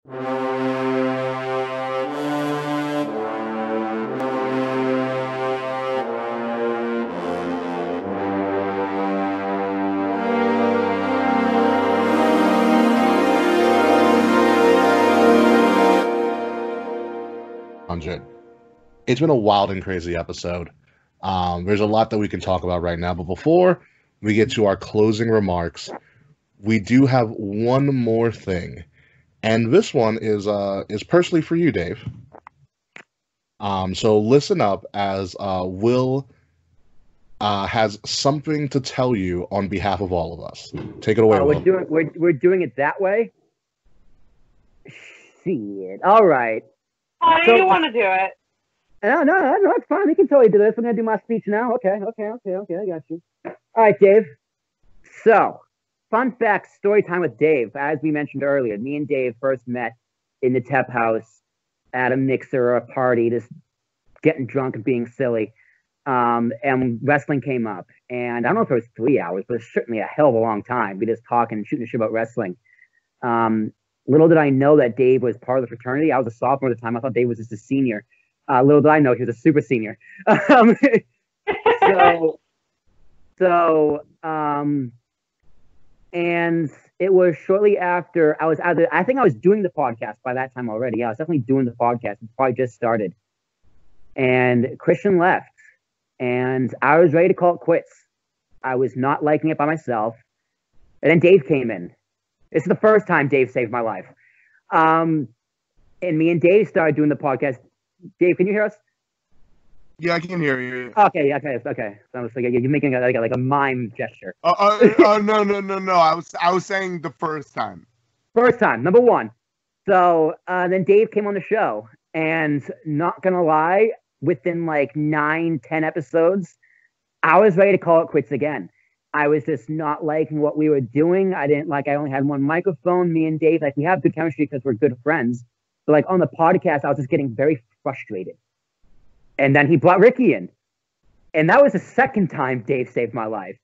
It's been a wild and crazy episode. There's a lot that we can talk about right now, but before we get to our closing remarks, we do have one more thing, and this one is personally for you, Dave. So listen up, as Will has something to tell you on behalf of all of us. Take it away, Will. We're doing it that way. Shit. All right. How do you want to do it? No, it's fine. We can totally do this. We're gonna do my speech now. Okay. I got you. All right, Dave. So, fun fact, story time with Dave. As we mentioned earlier, me and Dave first met in the Tep House at a mixer or a party, just getting drunk and being silly. And wrestling came up, and I don't know if it was 3 hours, but it's certainly a hell of a long time. We just talking and shooting shit about wrestling. Little did I know that Dave was part of the fraternity. I was a sophomore at the time. I thought Dave was just a senior. Little did I know he was a super senior. And it was shortly after I think I was doing the podcast by that time already. Yeah, I was definitely doing the podcast. It probably just started. And Christian left. And I was ready to call it quits. I was not liking it by myself. And then Dave came in. This is the first time Dave saved my life. And me and Dave started doing the podcast. Dave, can you hear us? Yeah, I can hear you. Okay. So I was like, you're making like a mime gesture. No. I was saying the first time. First time, number one. So then Dave came on the show, and not gonna lie, within like 9-10 episodes, I was ready to call it quits again. I was just not liking what we were doing. I only had one microphone. Me and Dave, we have good chemistry because we're good friends. But on the podcast, I was just getting very frustrated. And then he brought Ricky in. And that was the second time Dave saved my life.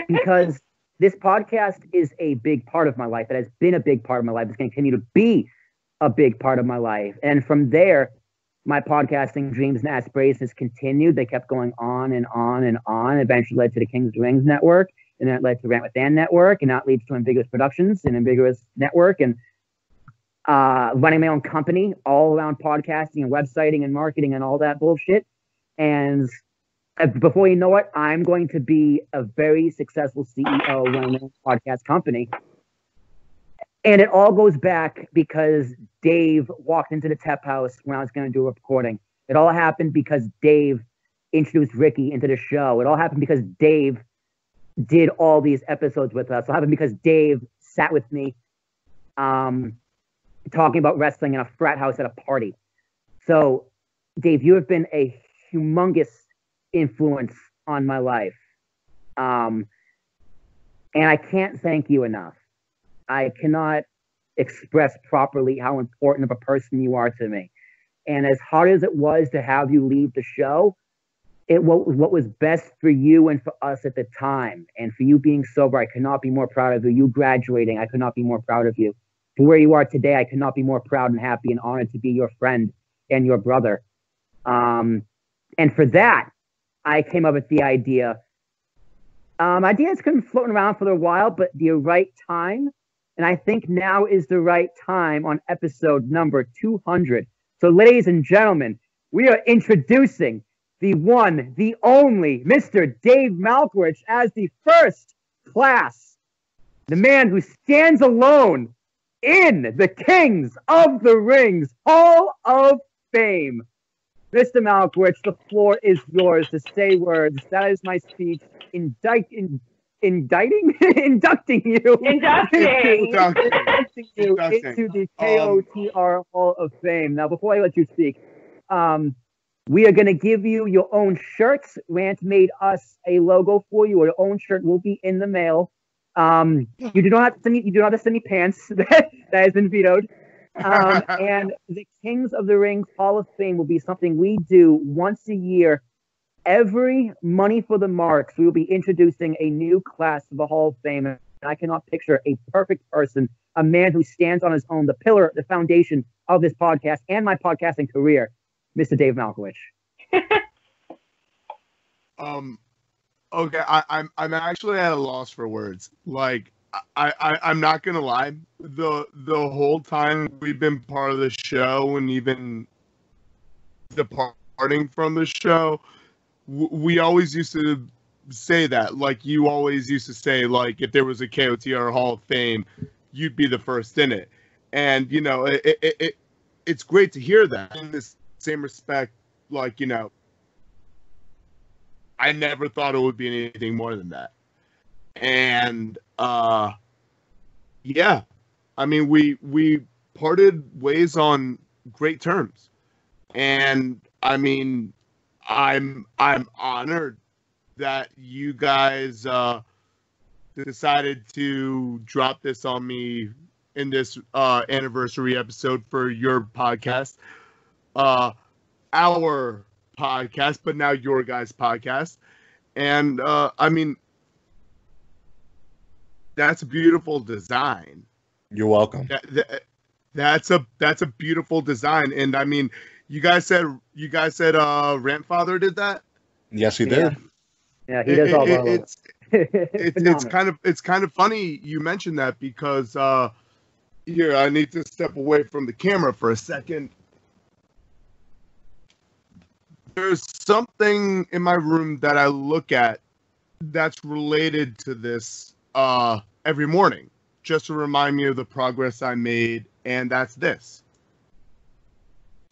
Because this podcast is a big part of my life. It has been a big part of my life. It's going to continue to be a big part of my life. And from there, my podcasting dreams and aspirations continued. They kept going on and on and on. Eventually led to the Kings of Rings Network. And then it led to Rant with Dan Network. And that leads to Ambiguous Productions and Ambiguous Network. And running my own company all around podcasting and websiting and marketing and all that bullshit. And before you know it, I'm going to be a very successful CEO running my own podcast company. And it all goes back because Dave walked into the Tep House when I was going to do a recording. It all happened because Dave introduced Ricky into the show. It all happened because Dave did all these episodes with us. It happened because Dave sat with me talking about wrestling in a frat house at a party. So, Dave, you have been a humongous influence on my life. And I can't thank you enough. I cannot express properly how important of a person you are to me. And as hard as it was to have you leave the show, what was best for you and for us at the time. And for you being sober, I could not be more proud of you. You graduating, I could not be more proud of you. For where you are today, I could not be more proud and happy and honored to be your friend and your brother. And for that, I came up with the idea. Ideas been floating around for a while, but the right time. And I think now is the right time on episode number 200. So, ladies and gentlemen, we are introducing the one, the only Mr. Dave Malkowicz as the first class. The man who stands alone in the Kings of the Rings Hall of Fame. Mr. Malkowicz, the floor is yours to say words. That is my speech. Inducting you into the KOTR Hall of Fame. Now, before I let you speak, we are going to give you your own shirts. Rant made us a logo for you. Your own shirt will be in the mail. You do not have to send me pants. That has been vetoed. And the Kings of the Rings Hall of Fame will be something we do once a year. Every Money for the Marks, we will be introducing a new class of the Hall of Fame. And I cannot picture a perfect person, a man who stands on his own, the pillar, the foundation of this podcast and my podcasting career, Mr. Dave Malkovich. Okay, I'm actually at a loss for words. Like, I'm not gonna lie. The whole time we've been part of the show and even departing from the show, we always used to say that. Like, you always used to say, like, if there was a KOTR Hall of Fame, you'd be the first in it. And, you know, it's great to hear that. In the same respect, like, you know, I never thought it would be anything more than that. And, yeah, I mean, we parted ways on great terms. And, I mean, I'm honored that you guys decided to drop this on me in this anniversary episode for your podcast, our podcast, but now your guys' podcast. And I mean, that's a beautiful design. You're welcome. That's a beautiful design. And I mean, you guys said Rantfather did that? Yes, he did. Yeah, he does all the it's kind of funny you mentioned that, because here, I need to step away from the camera for a second. There's something in my room that I look at that's related to this every morning, just to remind me of the progress I made, and that's this.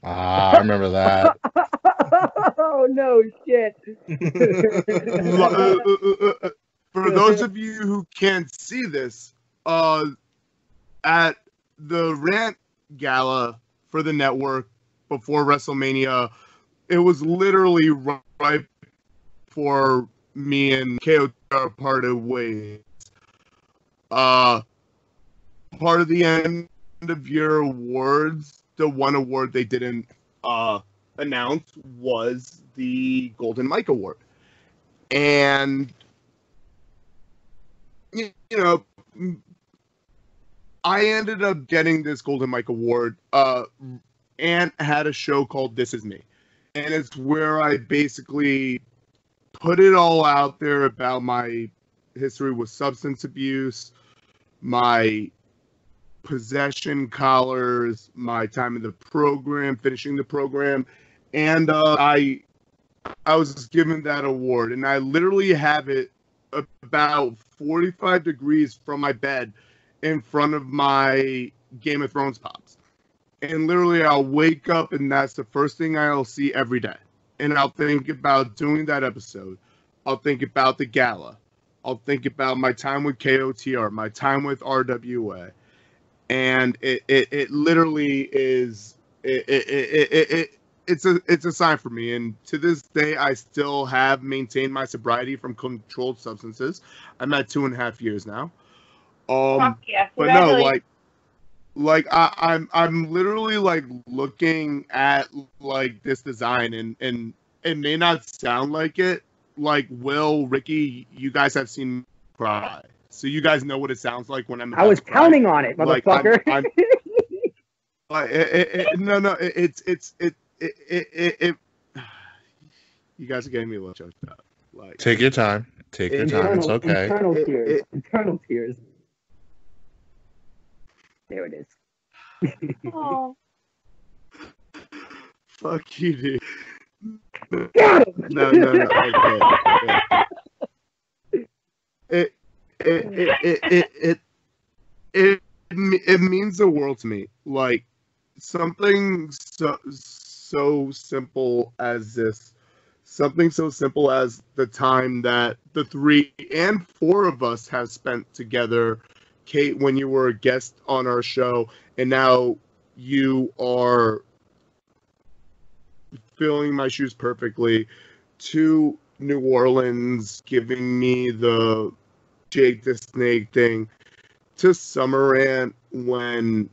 I remember that. Oh no, shit. For those of you who can't see this, at the Rant Gala for the network before WrestleMania, it was literally right before me and KOTR parted ways. Part of the end of year awards, the one award they didn't announce was the Golden Mike Award. And, you know, I ended up getting this Golden Mike Award. Ant had a show called This Is Me. And it's where I basically put it all out there about my history with substance abuse, my possession collars, my time in the program, finishing the program. And I was given that award. And I literally have it about 45 degrees from my bed in front of my Game of Thrones pops. And literally I'll wake up and that's the first thing I'll see every day. And I'll think about doing that episode. I'll think about the gala. I'll think about my time with KOTR, my time with RWA. And it literally is, it's a sign for me. And to this day, I still have maintained my sobriety from controlled substances. I'm at 2.5 years now. Fuck yeah. But no, like I'm literally like looking at like this design, and it may not sound like it. Like Will, Ricky, you guys have seen me cry, so you guys know what it sounds like when I'm. I was counting on it, motherfucker. It. You guys are getting me a little choked up. Like, take your time. Take your time. It's okay. Internal tears. Internal tears. There it is. Oh. Fuck you, dude. Got him! No. Okay. It means the world to me. Like, something so simple as this. Something so simple as the time that the 3 and 4 of us have spent together. Kate, when you were a guest on our show, and now you are filling my shoes perfectly, to New Orleans, giving me the Jake the Snake thing, to Summerant when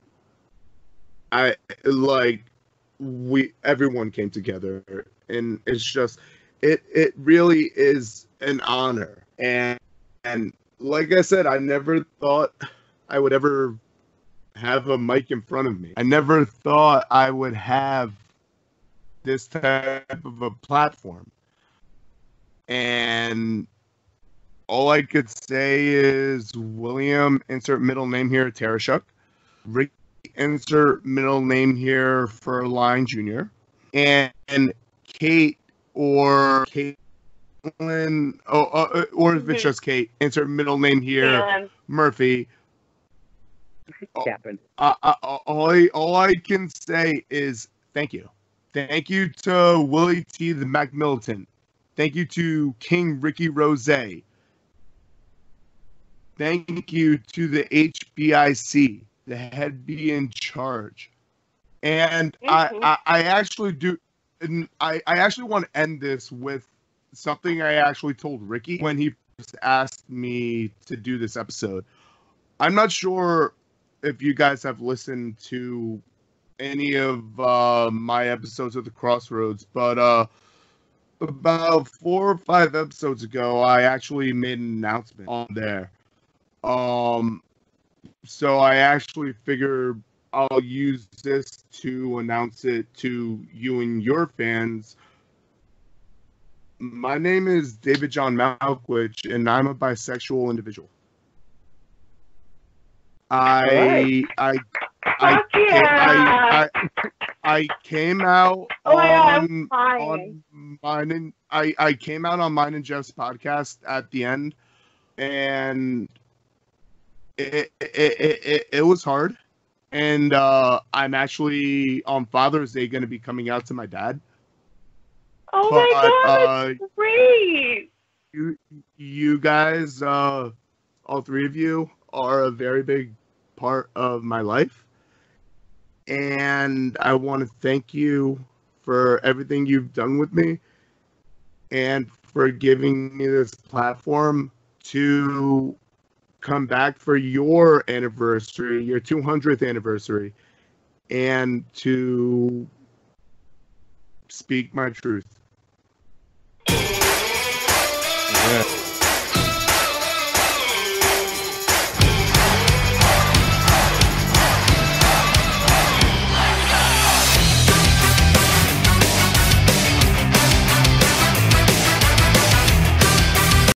everyone came together, and it's just, it really is an honor, and like I said, I never thought I would ever have a mic in front of me. I never thought I would have this type of a platform. And all I could say is William, insert middle name here, Tarashuk. Rick, insert middle name here for Line Jr. And Kate or Caitlin, or if it's just Kate, insert middle name here, Caitlin. Murphy. Happened. All I can say is thank you. Thank you to Willie T. the Mac Militant. Thank you to King Ricky Rose. Thank you to the HBIC, the head be in charge. And I actually do. And I actually want to end this with something I actually told Ricky when he first asked me to do this episode. I'm not sure if you guys have listened to any of my episodes of The Crossroads, but about 4 or 5 episodes ago, I actually made an announcement on there. So I actually figured I'll use this to announce it to you and your fans. My name is David John Malkwich, and I'm a bisexual individual. I came out on mine and I came out on mine and Jeff's podcast at the end, and it was hard. And I'm actually on Father's Day going to be coming out to my dad. Oh my God, that's great! You guys, all 3 of you, are a very big part of my life, and I want to thank you for everything you've done with me and for giving me this platform to come back for your anniversary, your 200th anniversary, and to speak my truth. Yeah.